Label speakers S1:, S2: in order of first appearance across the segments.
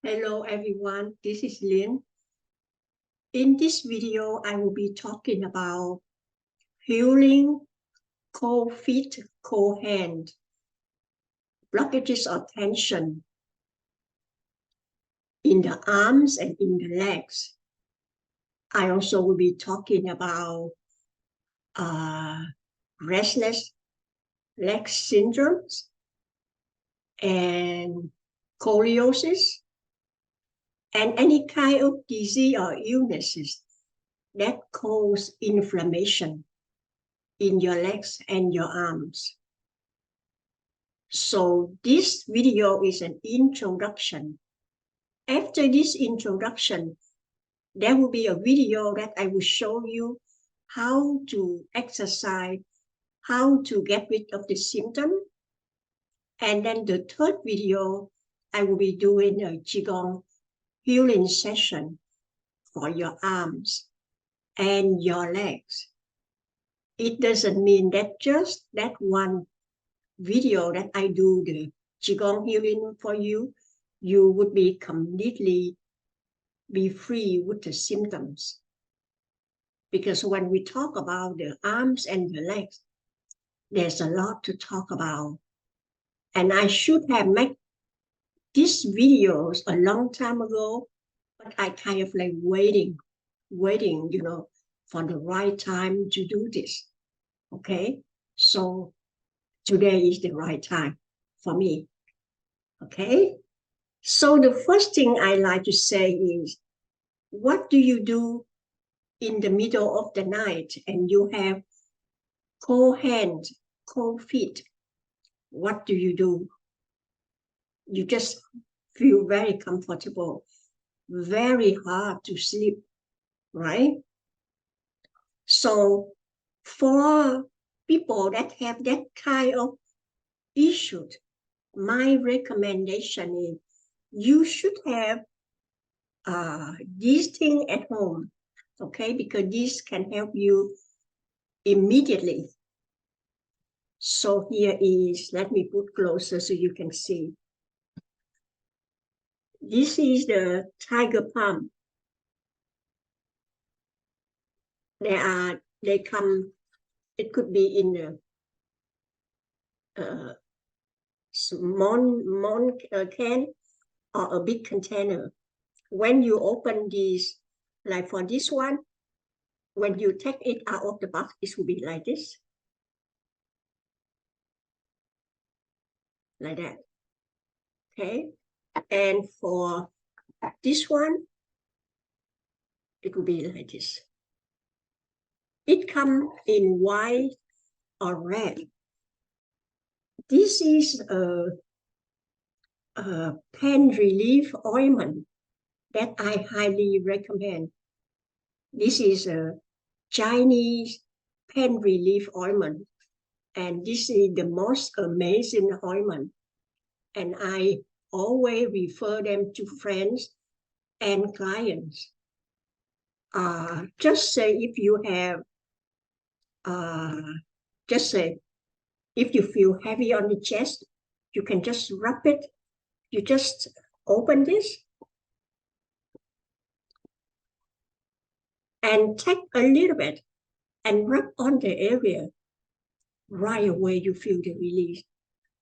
S1: Hello everyone, this is Lynn. In this video, I will be talking about healing cold feet, cold hand, blockages of tension in the arms and in the legs. I also will be talking about restless leg syndromes and scoliosis and any kind of disease or illnesses that cause inflammation in your legs and your arms. So this video is an introduction. After this introduction, there will be a video that I will show you how to exercise, how to get rid of the symptom. And then the third video, I will be doing a Qigong healing session for your arms and your legs. It doesn't mean that just that one video that I do the Qigong healing for you, you would be completely be free with the symptoms. Because when we talk about the arms and the legs, there's a lot to talk about. And I should have made these videos a long time ago, but I kind of like waiting, for the right time to do this. Okay, so today is the right time for me. Okay, so the first thing I like to say is, what do you do in the middle of the night and you have cold hands, cold feet? What do? You just feel very comfortable, very hard to sleep, right? So for people that have that kind of issue, my recommendation is you should have these things at home, okay? Because this can help you immediately. So here is, let me put closer so you can see. This is the tiger palm. They come, it could be in a small can or a big container. When you open these, like for this one, when you take it out of the box, it will be like this. Like that. Okay. And for this one, it will be like this. It comes in white or red. This is a pain relief ointment that I highly recommend. This is a Chinese pain relief ointment, and this is the most amazing ointment. And I always refer them to friends and clients. Just say if you have, just say if you feel heavy on the chest, you can just rub it. You just open this and take a little bit and rub on the area. Right away, you feel the release.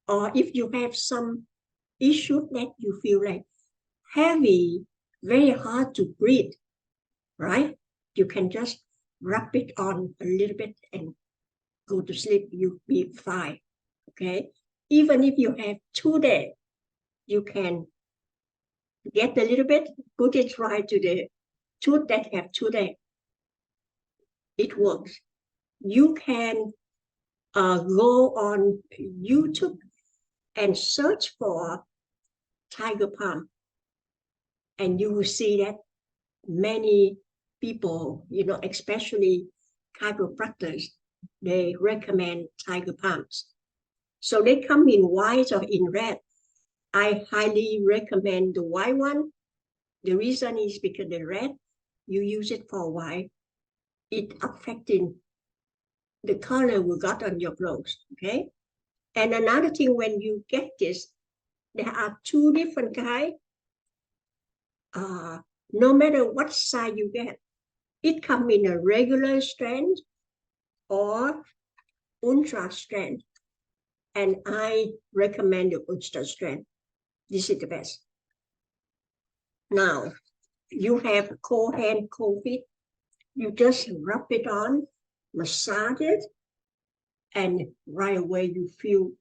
S1: Or if you have some issue that you feel like heavy, very hard to breathe, right? You can just rub it on a little bit and go to sleep. You'll be fine, okay? Even if you have 2 days, you can get a little bit, put it right to the tooth that have 2 days. It works. You can go on YouTube and search for tiger palm, and you will see that many people, especially chiropractors, they recommend tiger palms. So they come in white or in red. I highly recommend the white one. The reason is because the red, you use it for a while, it affecting the color we got on your clothes, okay? And another thing, when you get this, there are 2 different kinds. no matter what size you get, it comes in a regular strength or ultra strength. And I recommend the ultra strength. This is the best. Now, you have cold hand, cold feet. You just rub it on, massage it, and right away you feel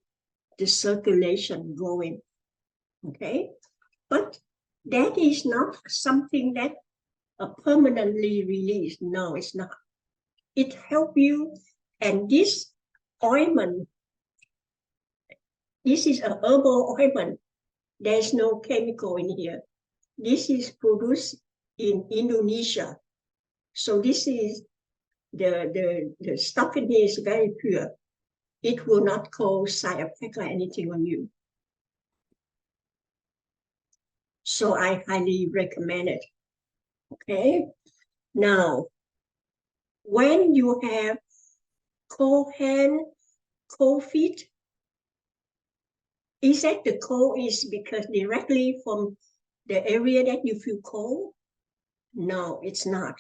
S1: the circulation going. Okay? But that is not something that permanently released. No, it's not. It helps you. And this ointment, this is an herbal ointment. There's no chemical in here. This is produced in Indonesia. So this is the stuff in here is very pure. It will not cause side effect or anything on you. So I highly recommend it. Okay. Now, when you have cold hand, cold feet, is that the cold is because directly from the area that you feel cold? No, it's not.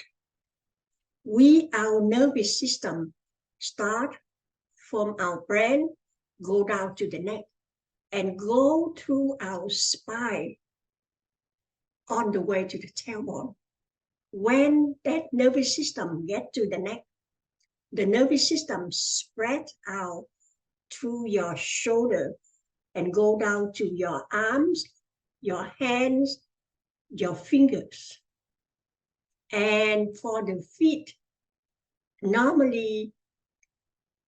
S1: Our nervous system start from our brain, go down to the neck, and go through our spine on the way to the tailbone. When that nervous system gets to the neck, the nervous system spread out through your shoulder and go down to your arms, your hands, your fingers. And for the feet, normally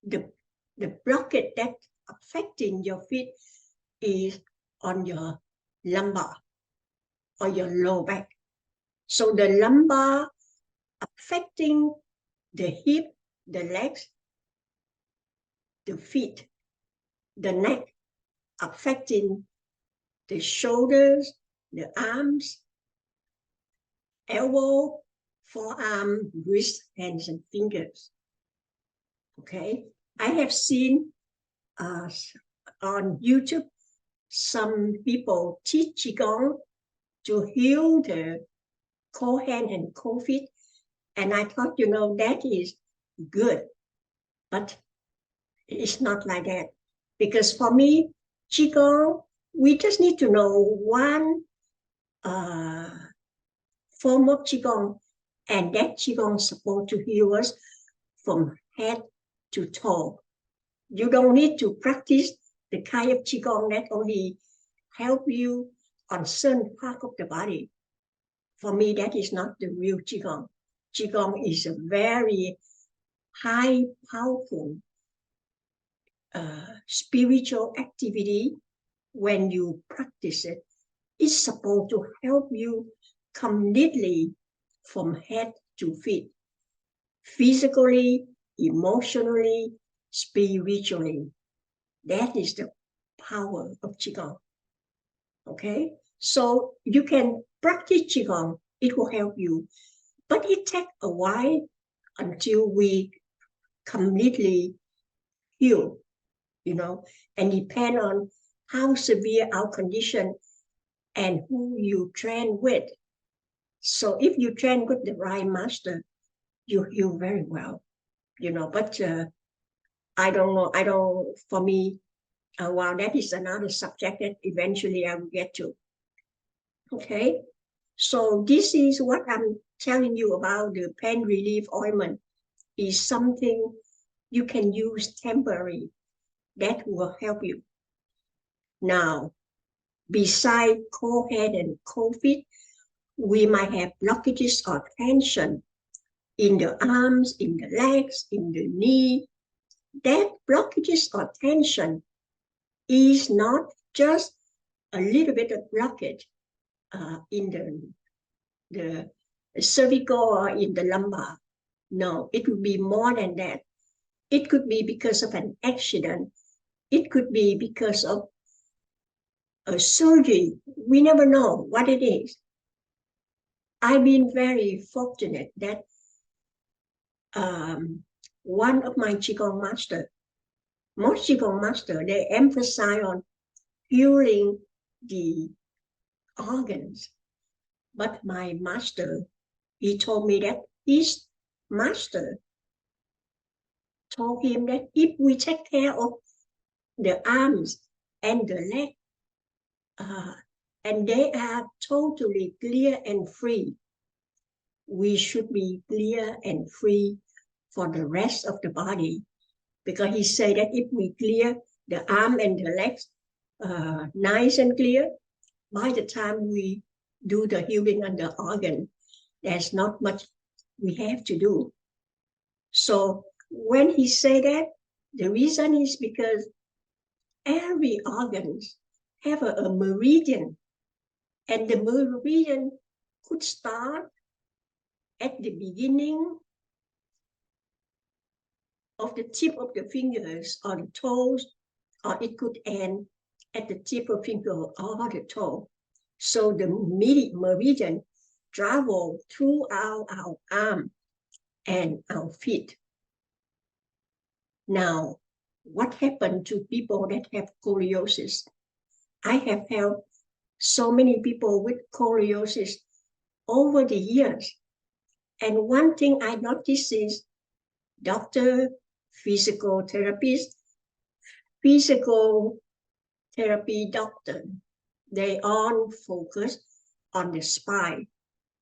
S1: the blockage that affecting your feet is on your lumbar or your low back. So the lumbar affecting the hip, the legs, the feet, the neck, affecting the shoulders, the arms, elbow, forearm, wrist, hands, and fingers. Okay, I have seen on YouTube some people teach Qigong to heal the cold hand and cold feet, and I thought, that is good, but it's not like that. Because for me, Qigong, we just need to know one form of Qigong, and that Qigong is supposed to heal us from head to toe. You don't need to practice the kind of Qigong that only help you on certain part of the body. For me, that is not the real Qigong. Qigong is a very high, powerful spiritual activity. When you practice it, it's supposed to help you completely from head to feet, physically, emotionally, spiritually. That is the power of Qigong. Okay? So you can practice Qigong, it will help you. But it takes a while until we completely heal, and depend on how severe our condition and who you train with. So if you train with the right master, you heal very well, but I don't know, for me, well, that is another subject that eventually I will get to. Okay, so this is what I'm telling you about the pain relief ointment. Is something you can use temporary that will help you. Now, beside cold head and cold feet, we might have blockages or tension in the arms, in the legs, in the knee. That blockages or tension is not just a little bit of blockage in the cervical or in the lumbar. No, it would be more than that. It could be because of an accident. It could be because of a surgery. We never know what it is. I've been very fortunate that one of my Qigong master, most Qigong master, they emphasize on healing the organs. But my master, he told me that his master told him that if we take care of the arms and the leg, and they are totally clear and free, we should be clear and free for the rest of the body. Because he said that if we clear the arm and the legs nice and clear, by the time we do the healing on the organ, there's not much we have to do. So when he said that, the reason is because every organ have a meridian, and the meridian could start at the beginning of the tip of the fingers or the toes, or it could end at the tip of finger or the toe. So the meridian travel throughout our arm and our feet. Now, what happened to people that have scoliosis? I have helped so many people with scoliosis over the years. And one thing I noticed is doctor, physical therapist, physical therapy doctor, they all focus on the spine.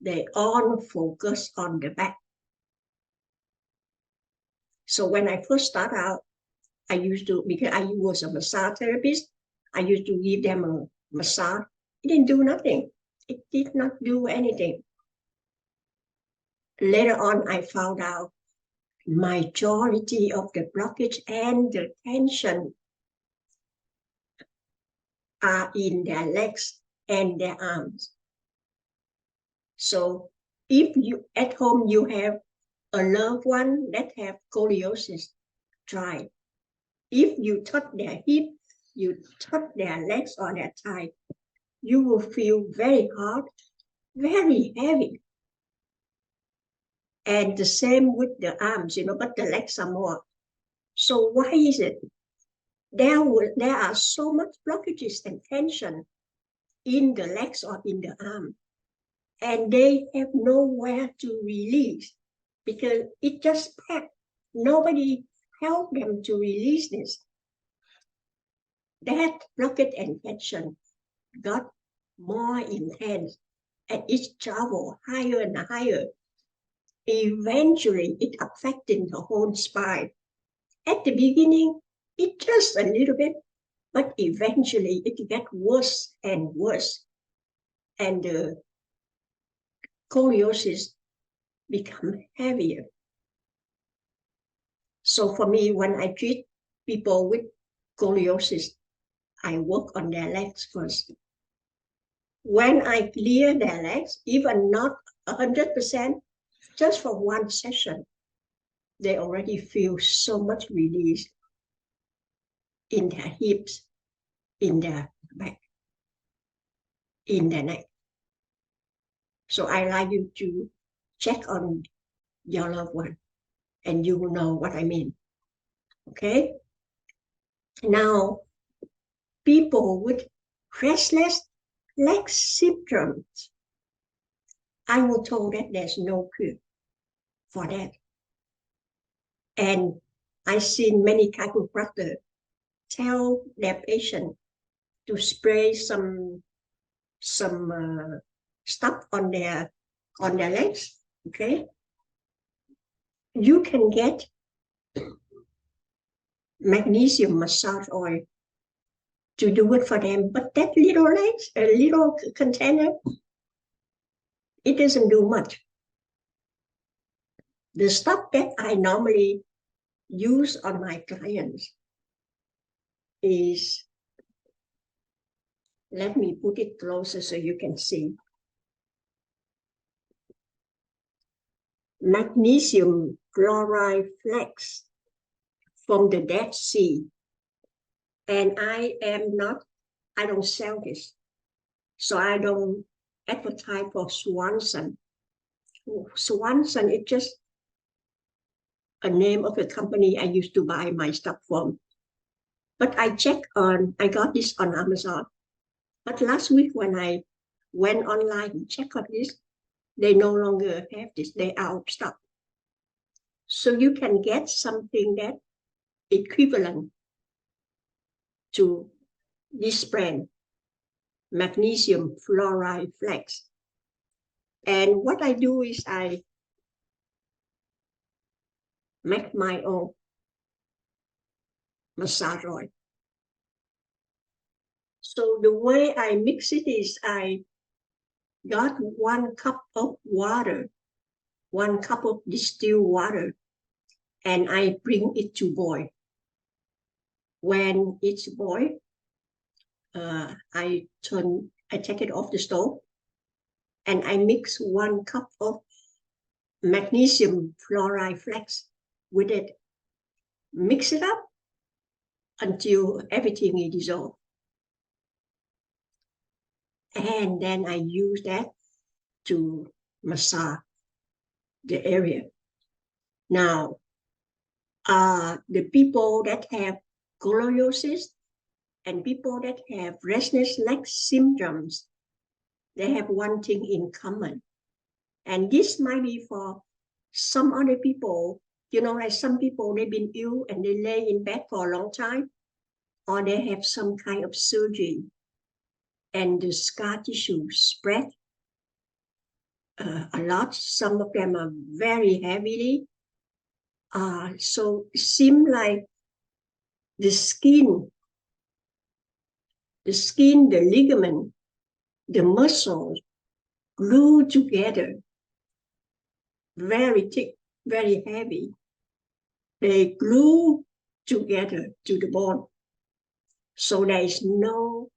S1: They all focus on the back. So when I first started out, I used to, because I was a massage therapist, I used to give them a massage. It didn't do nothing. It did not do anything. Later on, I found out majority of the blockage and the tension are in their legs and their arms. So if you at home you have a loved one that have scoliosis, try. If you touch their hip, you touch their legs or their thigh, you will feel very hard, very heavy. And the same with the arms, but the legs are more. So why is it? There are so much blockages and tension in the legs or in the arm, and they have nowhere to release because it just packed. Nobody helped them to release this. That blockage and tension got more intense, and it traveled higher and higher. Eventually, it affected the whole spine. At the beginning, it just a little bit, but eventually it gets worse and worse. And the scoliosis become heavier. So for me, when I treat people with scoliosis, I work on their legs first. When I clear their legs, even not 100%, just for one session, they already feel so much release in their hips, in their back, in their neck. So I like you to check on your loved one, and you will know what I mean. Okay? Now, people with restless leg syndromes, I was told that there's no cure for that. And I've seen many chiropractors tell their patient to spray some stuff on their legs. Okay, you can get magnesium massage oil to do it for them, but that little legs, a little container, it doesn't do much. The stuff that I normally use on my clients is, let me put it closer so you can see. Magnesium chloride flax from the Dead Sea. And I don't sell this. So I don't advertise for Swanson. Swanson is just a name of a company I used to buy my stuff from. But I got this on Amazon. But last week when I went online and checked on this. They no longer have this. They are out of stock. So you can get something that equivalent to this brand, magnesium fluoride flex. And what I do is I make my own massage oil. So the way I mix it is I got 1 cup of water, 1 cup of distilled water, and I bring it to boil. When it's boiled, I take it off the stove, and I mix 1 cup of magnesium fluoride flex with it. Mix it up until everything is dissolved. And then I use that to massage the area. Now, the people that have scoliosis and people that have restless leg syndromes, they have one thing in common. And this might be for some other people, you know, like some people, they've been ill and they lay in bed for a long time, or they have some kind of surgery and the scar tissue spread a lot. Some of them are very heavily. So it seems like the skin, the ligament, the muscles glue together, very thick, very heavy. They glue together to the bone. So there is no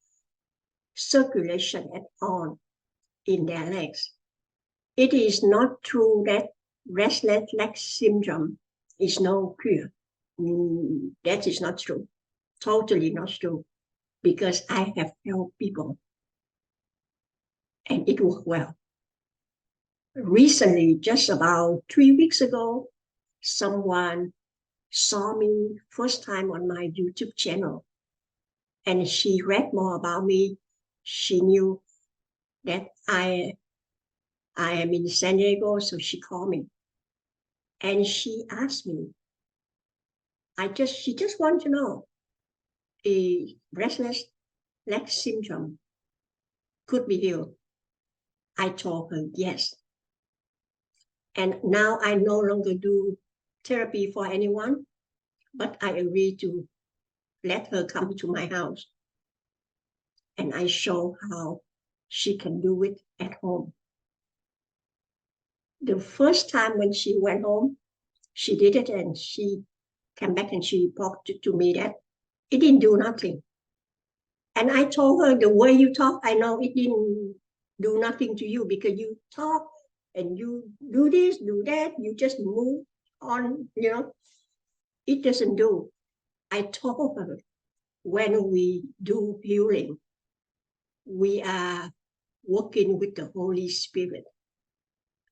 S1: circulation at all in their legs. It is not true that restless leg syndrome is no cure. That is not true. Totally not true. Because I have helped people and it worked well. Recently, just about 3 weeks ago, someone saw me first time on my YouTube channel, and she read more about me. She knew that I am in San Diego, so she called me. And she asked me, she just wanted to know, a restless leg syndrome could be healed. I told her yes. And now I no longer do therapy for anyone, but I agreed to let her come to my house. And I show how she can do it at home. The first time when she went home, she did it and she came back and she reported to me that it didn't do nothing. And I told her, the way you talk, I know it didn't do nothing to you because you talk and you do this, do that, you just move on, you know, it doesn't do. I told her, when we do healing, we are working with the Holy Spirit.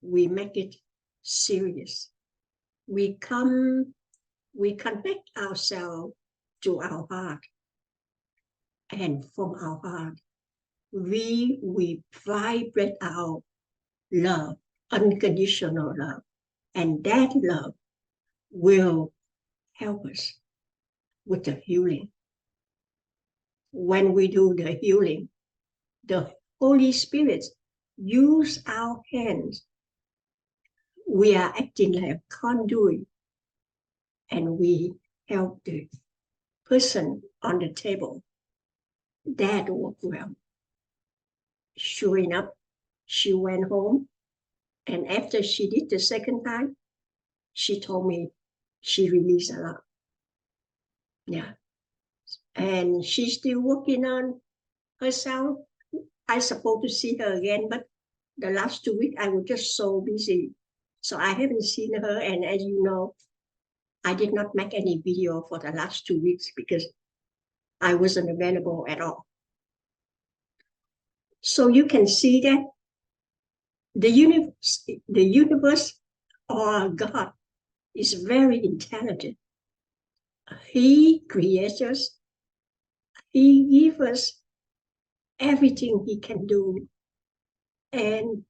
S1: We make it serious. We connect ourselves to our heart. And from our heart, we vibrate our love, unconditional love. And that love will help us with the healing. When we do the healing, the Holy Spirit use our hands. We are acting like a conduit, and we help the person on the table. That worked well. Sure enough, she went home, and after she did the second time, she told me she released a lot. Yeah. And she's still working on herself. I'm supposed to see her again, but the last 2 weeks I was just so busy. So I haven't seen her. And as you know, I did not make any video for the last 2 weeks because I wasn't available at all. So you can see that the universe or God is very intelligent. He creates us. He gives us everything he can do And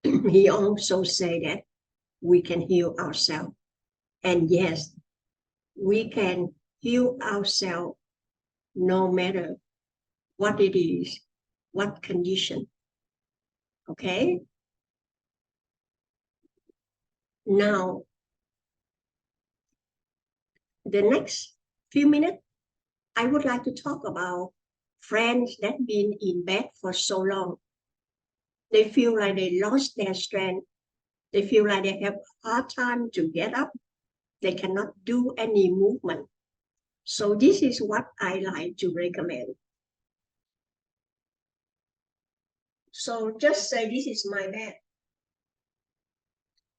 S1: he also said that we can heal ourselves. And yes, we can heal ourselves no matter what it is, what condition. Okay? Now, the next few minutes, I would like to talk about friends that been in bed for so long. They feel like they lost their strength. They feel like they have a hard time to get up. They cannot do any movement. So this is what I like to recommend. So just say this is my bed.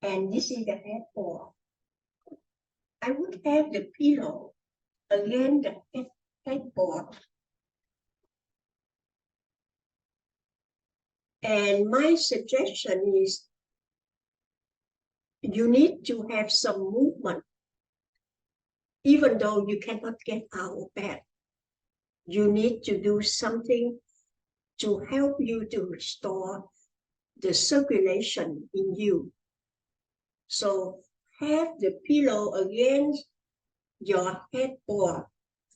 S1: And this is the headboard. I would have the pillow against the headboard. And my suggestion is you need to have some movement. Even though you cannot get out of bed, you need to do something to help you to restore the circulation in you. So have the pillow against your headboard,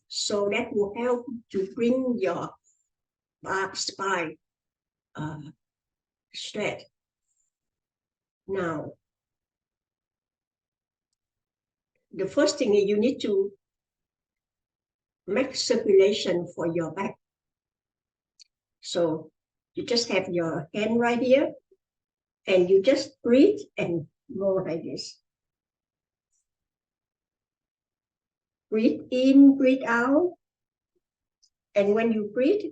S1: so that will help to bring your spine straight. Now, the first thing is you need to make circulation for your back. So you just have your hand right here, and you just breathe and go like this. Breathe in, breathe out. And when you breathe,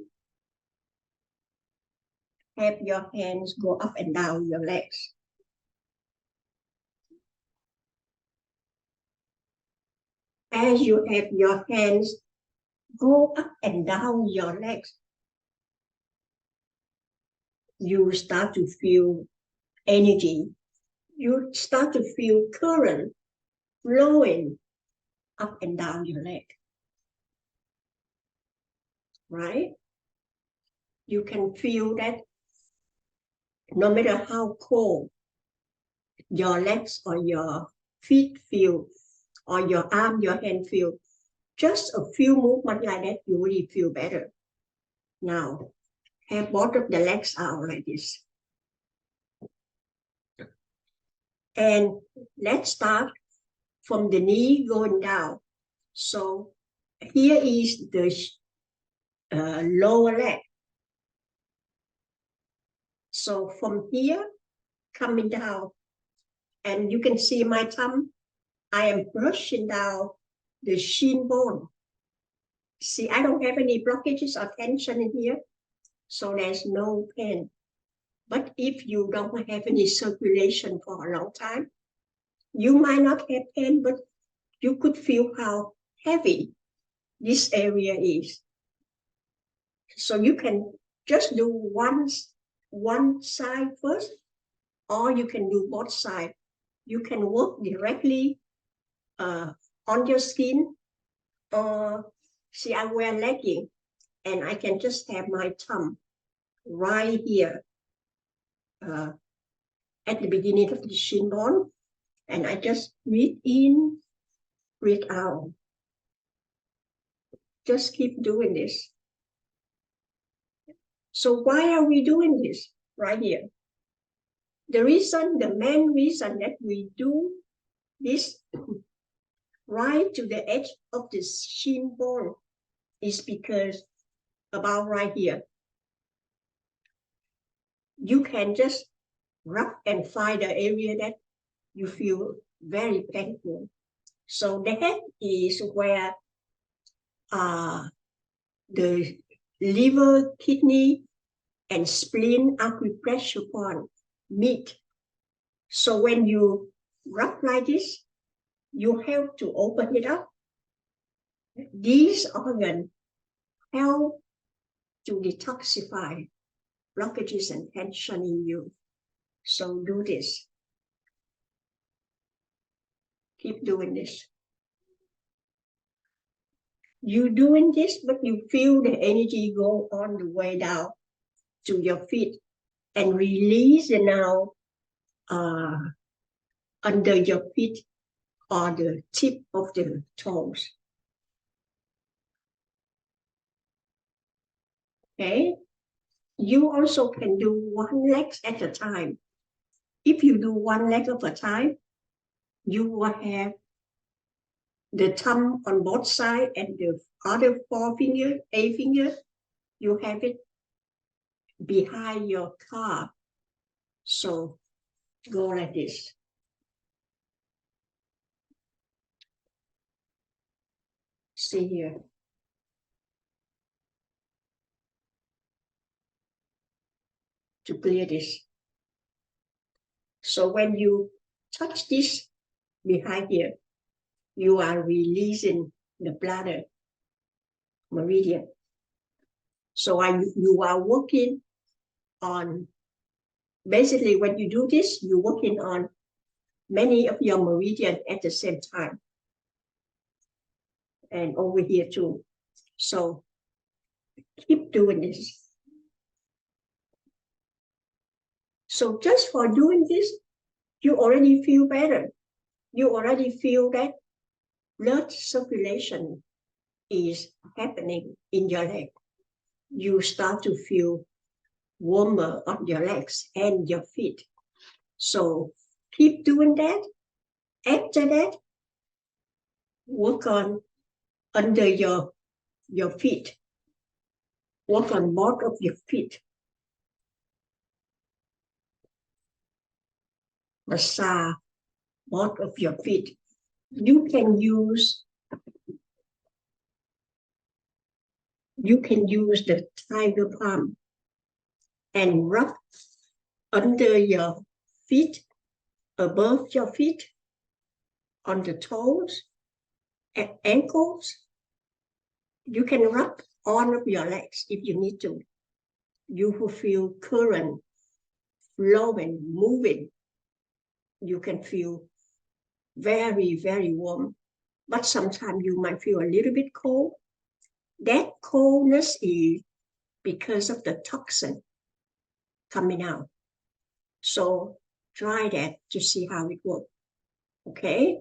S1: have your hands go up and down your legs. As you have your hands go up and down your legs, you start to feel energy. You start to feel current flowing up and down your leg. Right? You can feel that no matter how cold your legs or your feet feel, or your arm, your hand feel, just a few movements like that, you really feel better. Now, have both of the legs out like this. And let's start from the knee going down. So here is the lower leg. So from here, coming down, and you can see my thumb, I am brushing down the shin bone. See, I don't have any blockages or tension in here, so there's no pain. But if you don't have any circulation for a long time, you might not have pain, but you could feel how heavy this area is. So you can just do one side first, or you can do both sides. You can work directly on your skin, or see, I wear legging, and I can just have my thumb right here at the beginning of the shin bone, and I just breathe in, breathe out. Just keep doing this. So why are we doing this right here? The main reason that we do this right to the edge of the shin bone is because about right here, you can just rub and find the area that you feel very painful. So that is where the liver, kidney, and spleen acupressure point meet. So when you rub like this, you help to open it up. These organs help to detoxify blockages and tension in you. So do this. Keep doing this. You doing this, but you feel the energy go on the way down to your feet and release it now under your feet or the tip of the toes. Okay, you also can do one leg at a time. If you do one leg at a time, you will have the thumb on both sides and the other 4 fingers, 8 fingers, you have it behind your calf. So go like this. See here. To clear this. So when you touch this behind here, you are releasing the bladder meridian. So you are working on, basically when you do this, you're working on many of your meridians at the same time. And over here too. So keep doing this. So just for doing this, you already feel better. You already feel that blood circulation is happening in your leg. You start to feel warmer on your legs and your feet. So keep doing that. After that, work on under your feet. Work on both of your feet. Massage both of your feet. You can use the tiger palm and rub under your feet, above your feet, on the toes and ankles. You can rub all of your legs if you need to. You will feel current flowing, moving. You can feel very, very warm, but sometimes you might feel a little bit cold. That coldness is because of the toxin coming out. So try that to see how it works. Okay?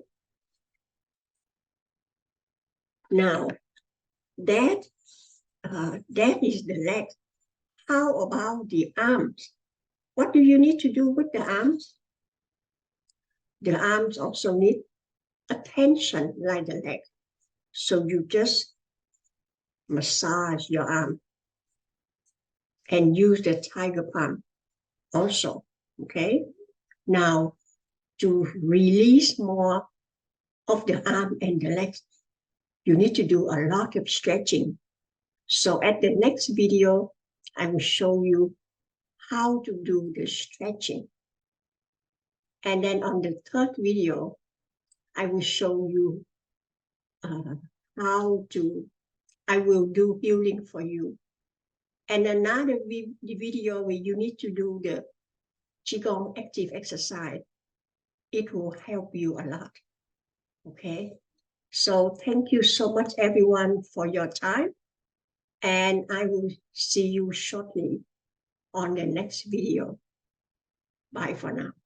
S1: Now, that is the leg. How about the arms? What do you need to do with the arms? The arms also need attention like the leg. So you just massage your arm and use the tiger palm also, okay? Now, to release more of the arm and the legs, you need to do a lot of stretching. So at the next video, I will show you how to do the stretching. And then on the third video, I will show you I will do healing for you. And another video where you need to do the Qigong active exercise. It will help you a lot. Okay? So thank you so much, everyone, for your time. And I will see you shortly on the next video. Bye for now.